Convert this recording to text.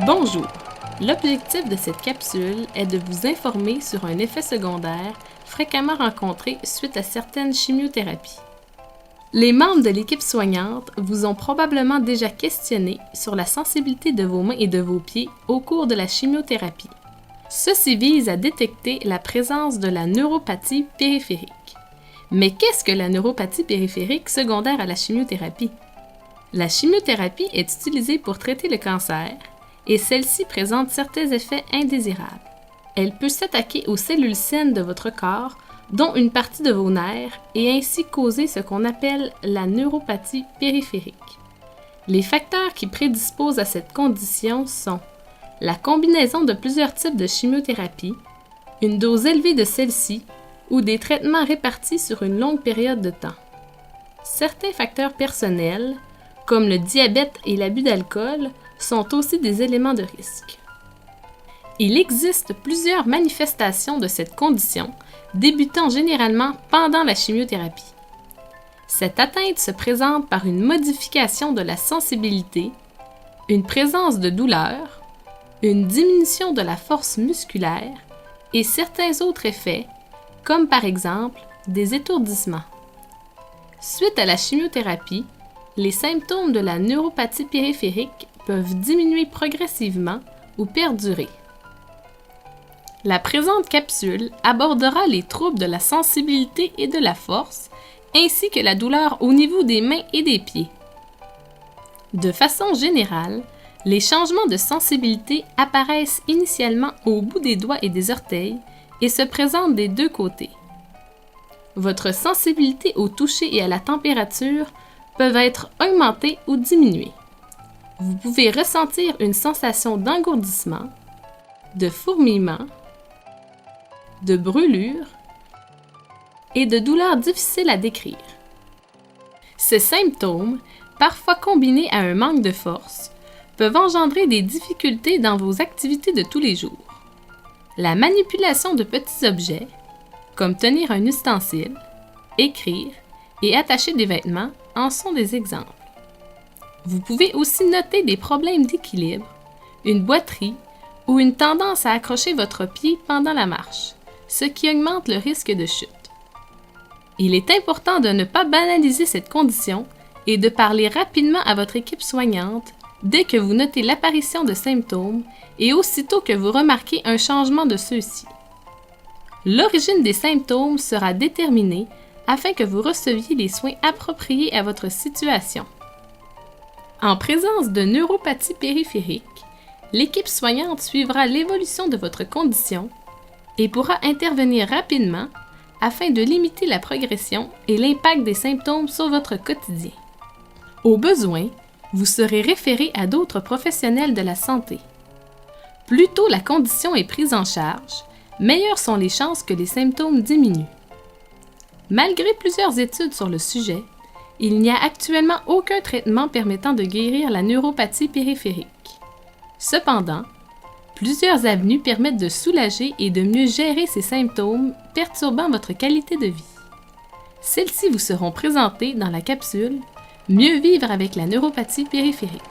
Bonjour! L'objectif de cette capsule est de vous informer sur un effet secondaire fréquemment rencontré suite à certaines chimiothérapies. Les membres de l'équipe soignante vous ont probablement déjà questionné sur la sensibilité de vos mains et de vos pieds au cours de la chimiothérapie. Ceci vise à détecter la présence de la neuropathie périphérique. Mais qu'est-ce que la neuropathie périphérique secondaire à la chimiothérapie? La chimiothérapie est utilisée pour traiter le cancer et celle-ci présente certains effets indésirables. Elle peut s'attaquer aux cellules saines de votre corps, dont une partie de vos nerfs, et ainsi causer ce qu'on appelle la neuropathie périphérique. Les facteurs qui prédisposent à cette condition sont la combinaison de plusieurs types de chimiothérapie, une dose élevée de celle-ci ou des traitements répartis sur une longue période de temps. Certains facteurs personnels, comme le diabète et l'abus d'alcool, sont aussi des éléments de risque. Il existe plusieurs manifestations de cette condition, débutant généralement pendant la chimiothérapie. Cette atteinte se présente par une modification de la sensibilité, une présence de douleur, une diminution de la force musculaire et certains autres effets, comme par exemple des étourdissements. Suite à la chimiothérapie, les symptômes de la neuropathie périphérique peuvent diminuer progressivement ou perdurer. La présente capsule abordera les troubles de la sensibilité et de la force, ainsi que la douleur au niveau des mains et des pieds. De façon générale, les changements de sensibilité apparaissent initialement au bout des doigts et des orteils et se présentent des deux côtés. Votre sensibilité au toucher et à la température peuvent être augmentées ou diminuées. Vous pouvez ressentir une sensation d'engourdissement, de fourmillement, de brûlure et de douleur difficiles à décrire. Ces symptômes, parfois combinés à un manque de force, peuvent engendrer des difficultés dans vos activités de tous les jours. La manipulation de petits objets, comme tenir un ustensile, écrire et attacher des vêtements, en sont des exemples. Vous pouvez aussi noter des problèmes d'équilibre, une boiterie ou une tendance à accrocher votre pied pendant la marche, ce qui augmente le risque de chute. Il est important de ne pas banaliser cette condition et de parler rapidement à votre équipe soignante dès que vous notez l'apparition de symptômes et aussitôt que vous remarquez un changement de ceux-ci. L'origine des symptômes sera déterminée afin que vous receviez les soins appropriés à votre situation. En présence de neuropathie périphérique, l'équipe soignante suivra l'évolution de votre condition et pourra intervenir rapidement afin de limiter la progression et l'impact des symptômes sur votre quotidien. Au besoin, vous serez référé à d'autres professionnels de la santé. Plus tôt la condition est prise en charge, meilleures sont les chances que les symptômes diminuent. Malgré plusieurs études sur le sujet, il n'y a actuellement aucun traitement permettant de guérir la neuropathie périphérique. Cependant, plusieurs avenues permettent de soulager et de mieux gérer ces symptômes perturbant votre qualité de vie. Celles-ci vous seront présentées dans la capsule « Mieux vivre avec la neuropathie périphérique ».